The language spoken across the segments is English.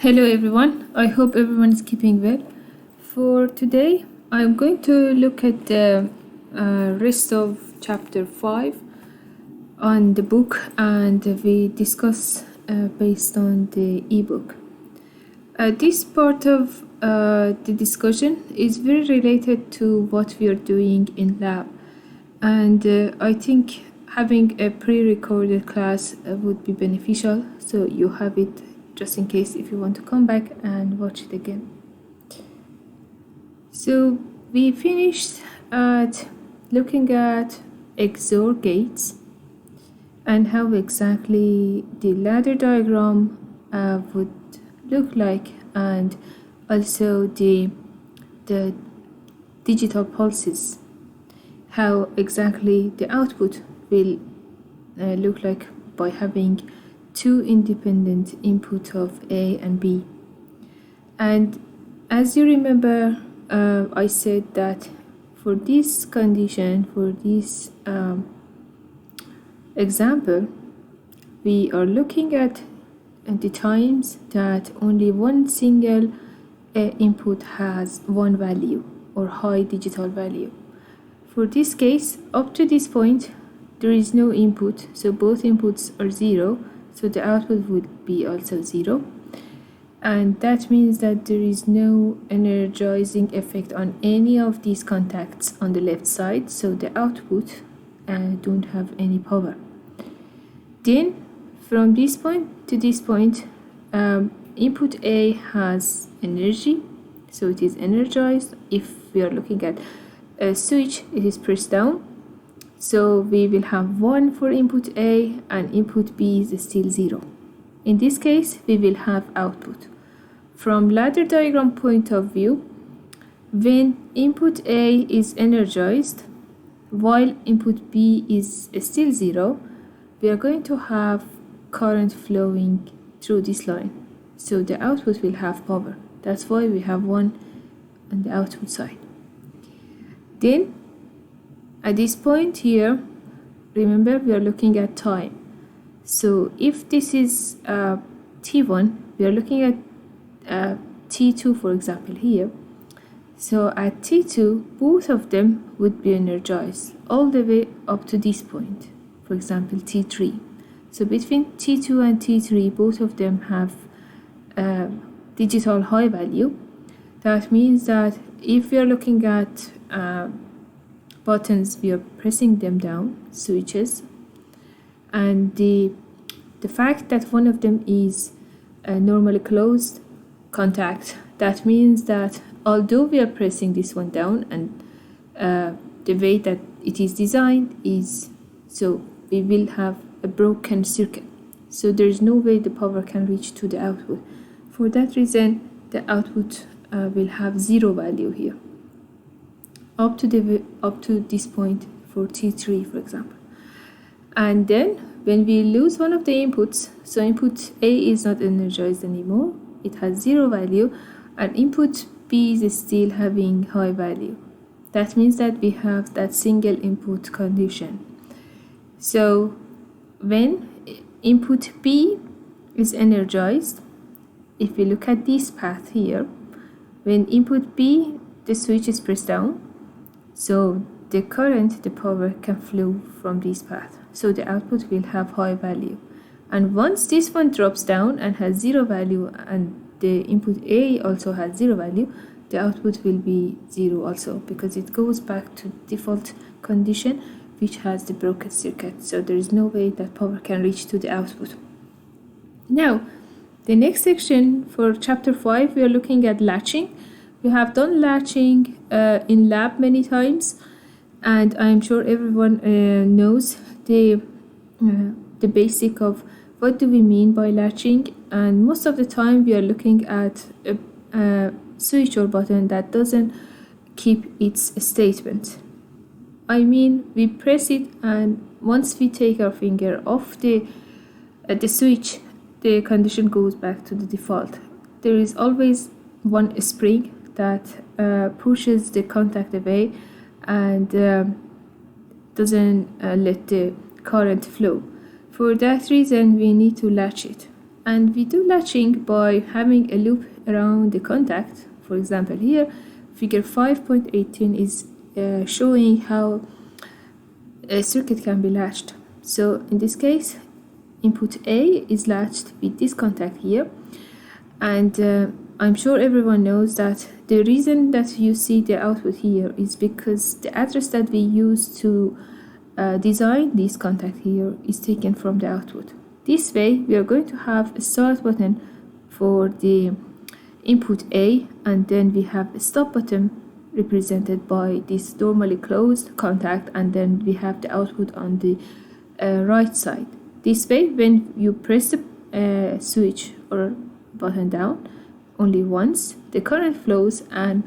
Hello everyone, I hope everyone is keeping well. For today, I'm going to look at the rest of chapter 5 on the book and we discuss based on the ebook. This part of the discussion is very related to what we are doing in lab, and I think having a pre-recorded class would be beneficial, so you have it just in case if you want to come back and watch it again. So we finished at looking at XOR gates and how exactly the ladder diagram would look like, and also the digital pulses, how exactly the output will look like by having two independent input of A and B. And as you remember, I said that for this condition, for this example, we are looking at the times that only one single input has one value or high digital value. For this case, up to this point, there is no input, so both inputs are 0, so the output would be also 0. And that means that there is no energizing effect on any of these contacts on the left side, so the output don't have any power. Then from this point to this point, input A has energy, so it is energized. If we are looking at a switch, it is pressed down, so we will have 1 for input A and input B is still 0. In this case, we will have output. From ladder diagram point of view, when input A is energized while input B is still 0, we are going to have current flowing through this line, so the output will have power. That's why we have 1 on the output side. Then at this point here, remember we are looking at time, so if this is T1, we are looking at T2 for example here. So at T2, both of them would be energized all the way up to this point, for example T3. So between T2 and T3, both of them have digital high value. That means that if we are looking at buttons, we are pressing them down, switches, and the fact that one of them is normally closed contact, that means that although we are pressing this one down, and the way that it is designed is so we will have a broken circuit, so there is no way the power can reach to the output. For that reason, the output will have 0 value here up to this point for T3 for example. And then when we lose one of the inputs, so input A is not energized anymore, it has 0 value, and input B is still having high value. That means that we have that single input condition. So when input B is energized, if we look at this path here, when input B, the switch is pressed down, so the current, the power can flow from this path, so the output will have high value. And once this one drops down and has 0 value, and the input A also has 0 value, the output will be 0 also, because it goes back to default condition, which has the broken circuit, so there is no way that power can reach to the output. Now, the next section for chapter 5, we are looking at latching. We have done latching in lab many times, and I'm sure everyone knows the basic of what do we mean by latching, and most of the time we are looking at a switch or button that doesn't keep its statement. I mean, we press it, and once we take our finger off the switch, the condition goes back to the default. There is always one spring that pushes the contact away and doesn't let the current flow. For that reason, we need to latch it. And we do latching by having a loop around the contact. For example, here, figure 5.18 is showing how a circuit can be latched. So in this case, input A is latched with this contact here. And I'm sure everyone knows that the reason that you see the output here is because the address that we use to design this contact here is taken from the output. This way, we are going to have a start button for the input A, and then we have a stop button represented by this normally closed contact, and then we have the output on the right side. This way, when you press the switch or button down only once, the current flows, and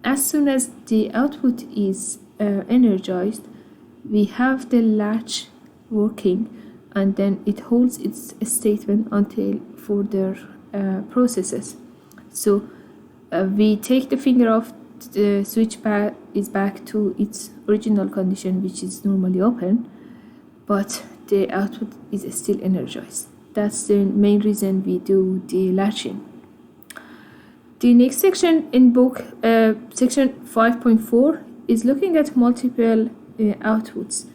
as soon as the output is energized, we have the latch working, and then it holds its statement until further processes. So we take the finger off, the switch is back to its original condition, which is normally open, but the output is still energized. That's the main reason we do the latching. The next section in book, section 5.4, is looking at multiple outputs.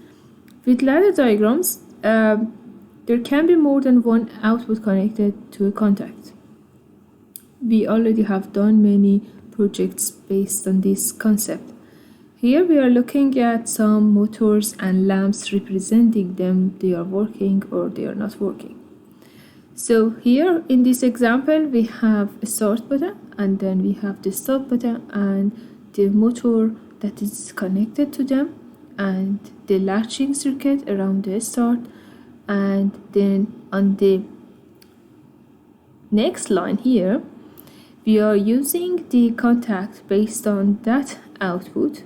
With ladder diagrams, there can be more than one output connected to a contact. We already have done many projects based on this concept. Here we are looking at some motors and lamps representing them, they are working or they are not working. So here in this example, we have a start button, and then we have the stop button and the motor that is connected to them, and the latching circuit around the start. And then on the next line here, we are using the contact based on that output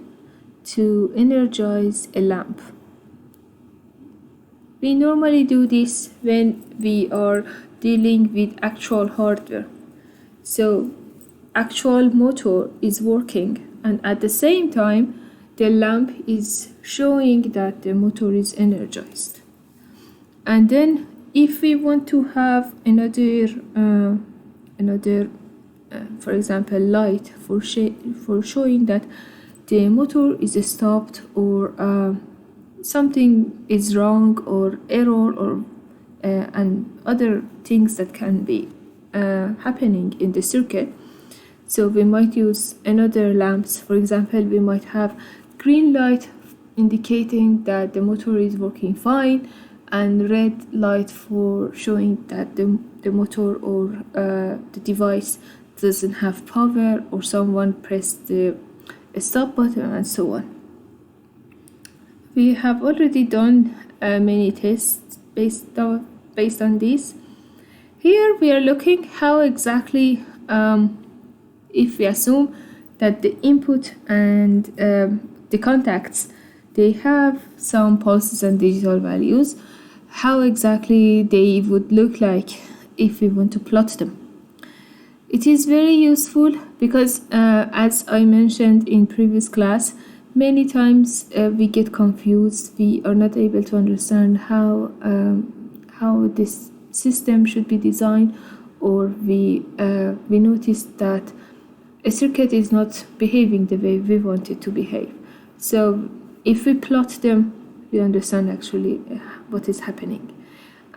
to energize a lamp. We normally do this when we are dealing with actual hardware. So actual motor is working, and at the same time the lamp is showing that the motor is energized. And then if we want to have another for example light for showing that the motor is stopped, or something is wrong, or error, or and other things that can be happening in the circuit. So we might use another lamps. For example, we might have green light indicating that the motor is working fine, and red light for showing that the motor or the device doesn't have power, or someone pressed the stop button, and so on. We have already done many tests based on this. Here we are looking how exactly, if we assume that the input and the contacts, they have some pulses and digital values, how exactly they would look like if we want to plot them. It is very useful because, as I mentioned in previous class, many times we get confused. We are not able to understand how this system should be designed, or we notice that a circuit is not behaving the way we want it to behave. So if we plot them, we understand actually what is happening.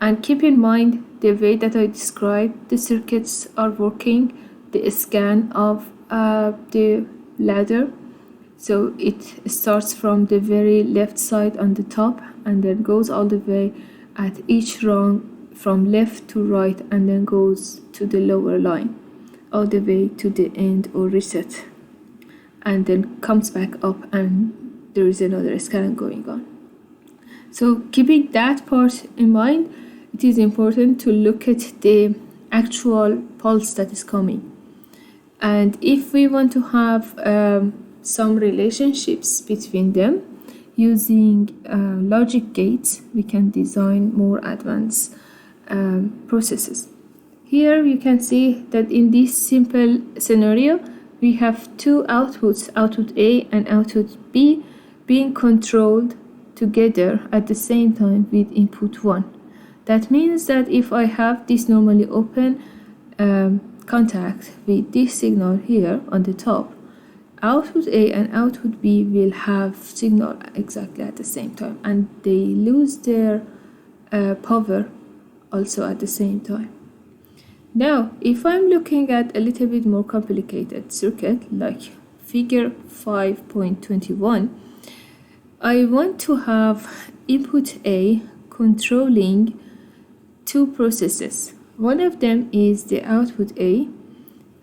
And keep in mind the way that I described the circuits are working, the scan of the ladder. So it starts from the very left side on the top, and then goes all the way at each rung from left to right, and then goes to the lower line all the way to the end or reset, and then comes back up, and there is another scan going on. So keeping that part in mind, it is important to look at the actual pulse that is coming. And if we want to have some relationships between them using logic gates, we can design more advanced processes. Here you can see that in this simple scenario, we have two outputs, output A and output B, being controlled together at the same time with input 1. That means that if I have this normally open contact with this signal here on the top, output A and output B will have signal exactly at the same time, and they lose their power also at the same time. Now, if I'm looking at a little bit more complicated circuit like figure 5.21, I want to have input A controlling two processes. One of them is the output A,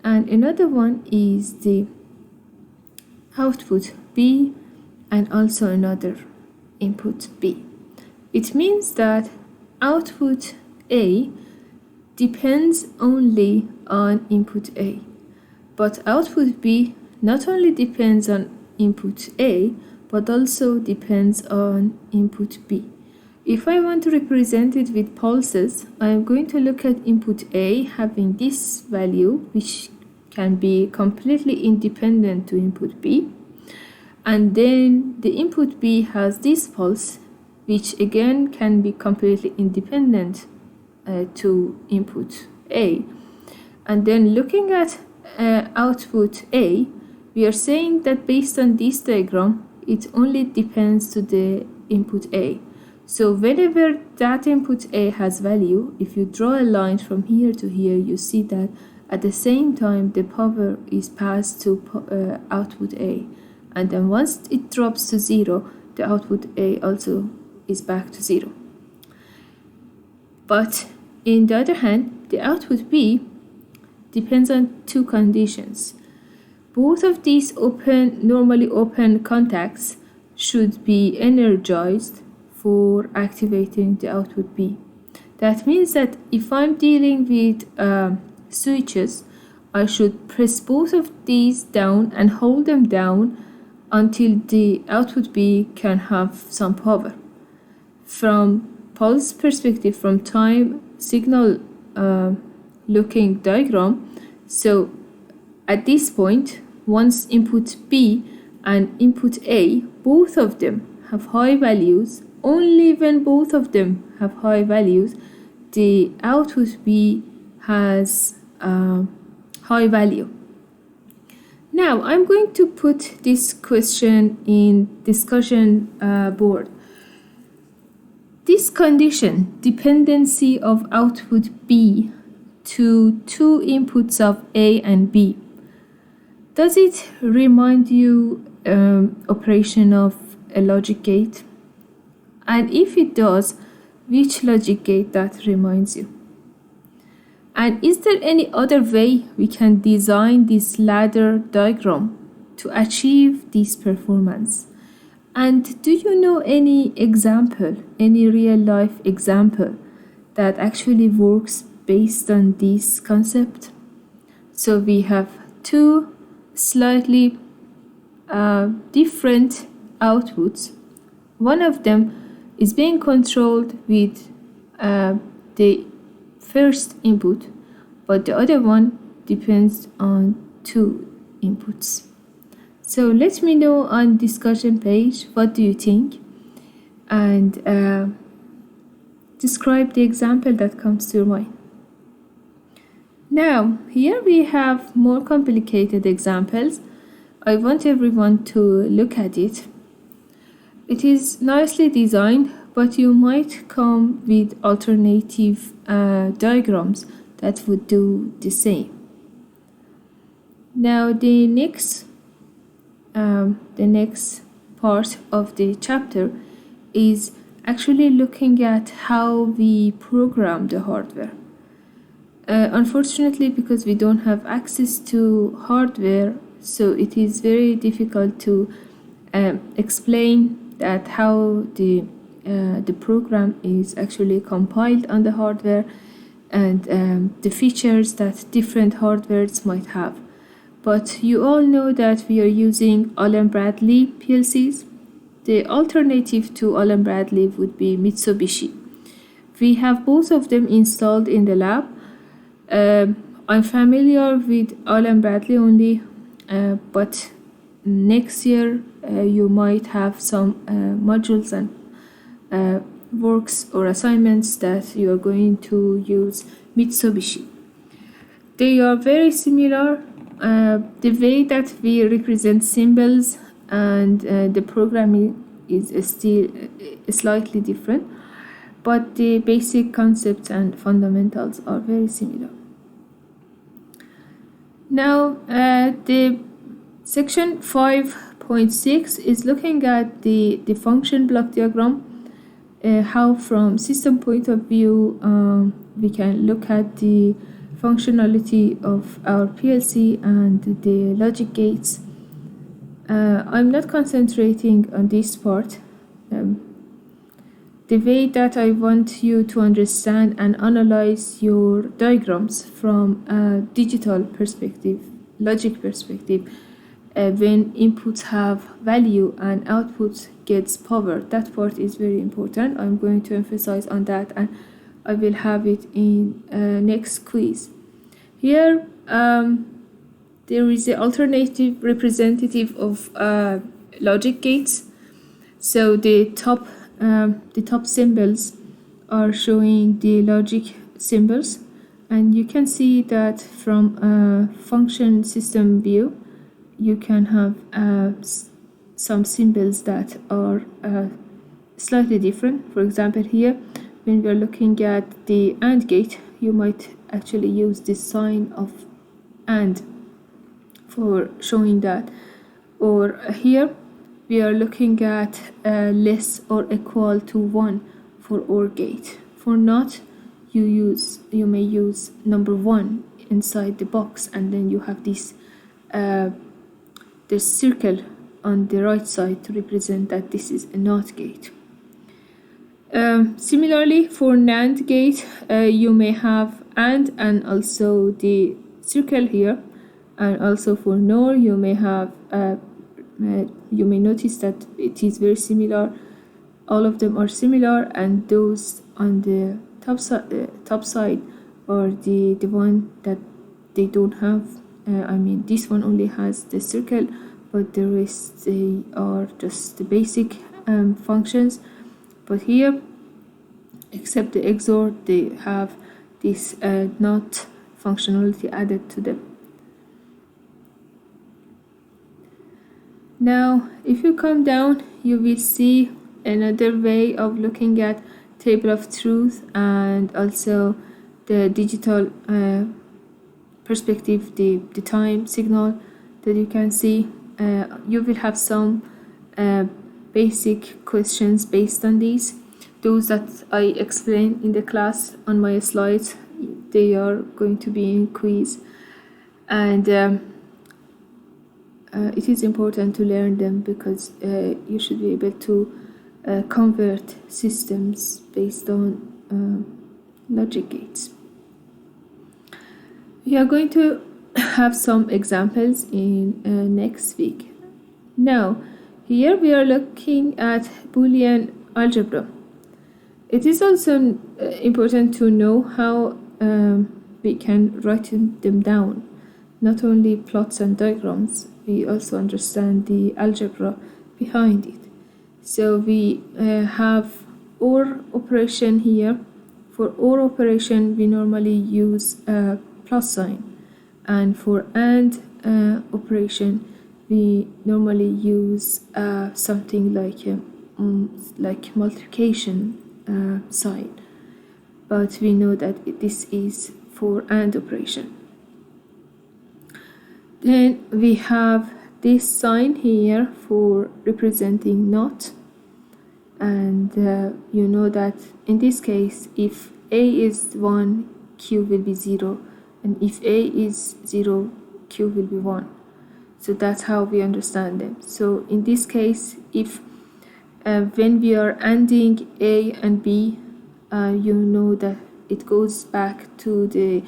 and another one is the output B, and also another input B. It means that output A depends only on input A, but output B not only depends on input A, but also depends on input B. If I want to represent it with pulses, I am going to look at input A having this value, which can be completely independent to input B, and then the input B has this pulse, which again can be completely independent to input A. And then looking at output A, we are saying that based on this diagram, it only depends to the input A. So whenever that input A has value, if you draw a line from here to here, you see that at the same time the power is passed to output A. And then once it drops to 0, the output A also is back to 0. But in the other hand, the output B depends on two conditions. Both of these normally open contacts should be energized for activating the output B. That means that if I'm dealing with switches, I should press both of these down and hold them down until the output B can have some power. From pulse perspective, from time signal looking diagram, so at this point, once input B and input A, both of them have high values, only when both of them have high values, the output B has high value. Now I'm going to put this question in discussion board. This condition, dependency of output B to two inputs of A and B, does it remind you operation of a logic gate? And if it does, which logic gate that reminds you? And is there any other way we can design this ladder diagram to achieve this performance? And do you know any example, any real life example that actually works based on this concept? So we have two slightly different outputs. One of them is being controlled with the first input, but the other one depends on two inputs. So let me know on discussion page, what do you think? And describe the example that comes to your mind. Now, here we have more complicated examples. I want everyone to look at it. It is nicely designed, but you might come with alternative diagrams that would do the same. Now the next part of the chapter is actually looking at how we program the hardware. Unfortunately, because we don't have access to hardware, so it is very difficult to explain that how the program is actually compiled on the hardware and the features that different hardwares might have. But you all know that we are using Allen-Bradley PLCs. The alternative to Allen-Bradley would be Mitsubishi. We have both of them installed in the lab. I'm familiar with Allen-Bradley only, but next year you might have some modules and works or assignments that you are going to use Mitsubishi. They are very similar. The way that we represent symbols and the programming is still slightly different, but the basic concepts and fundamentals are very similar. Now, the section 5.6 is looking at the function block diagram, how from system point of view we can look at the functionality of our PLC and the logic gates. I'm not concentrating on this part. The way that I want you to understand and analyze your diagrams from a digital perspective, logic perspective, when inputs have value and output gets power, that part is very important. I'm going to emphasize on that, and I will have it in next quiz. Here there is the alternative representative of logic gates. So the top symbols are showing the logic symbols, and you can see that from a function system view you can have some symbols that are slightly different. For example, here when we are looking at the AND gate, you might actually use the sign of AND for showing that, or here we are looking at less or equal to 1 for OR gate. For NOT, you may use number 1 inside the box, and then you have this the circle on the right side to represent that this is a NOT gate. Similarly, for NAND gate, you may have and also the circle here, and also for NOR you may have you may notice that it is very similar. All of them are similar, and those on the top side are the one that they don't have. I mean, this one only has the circle, but the rest they are just the basic functions. But here, except the XOR, they have this NOT functionality added to them. Now, if you come down, you will see another way of looking at table of truth and also the digital perspective, the time signal that you can see. You will have some basic questions based on these. Those that I explained in the class on my slides, they are going to be in quiz, and it is important to learn them because you should be able to convert systems based on logic gates. We are going to have some examples in next week. Now, here we are looking at Boolean algebra. It is also important to know how we can write them down. Not only plots and diagrams, we also understand the algebra behind it. So we have OR operation here. For OR operation, we normally use a plus sign, and for AND operation, we normally use something like multiplication sign. But we know that this is for AND operation. Then we have this sign here for representing NOT, and you know that in this case, if A is 1, Q will be 0, and if A is 0, Q will be 1. So that's how we understand them. So in this case, if when we are ANDing A and B, you know that it goes back to the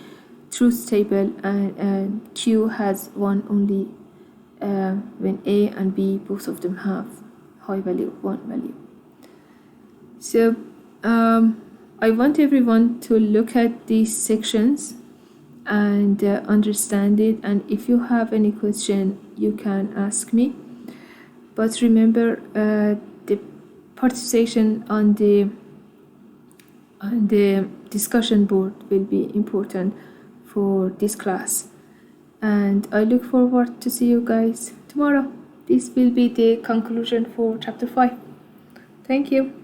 truth table, and Q has 1 only when A and B, both of them have high value, 1 value. So I want everyone to look at these sections and understand it, and if you have any question you can ask me. But remember, the participation on the and the discussion board will be important for this class. And I look forward to see you guys tomorrow. This will be the conclusion for chapter 5. Thank you.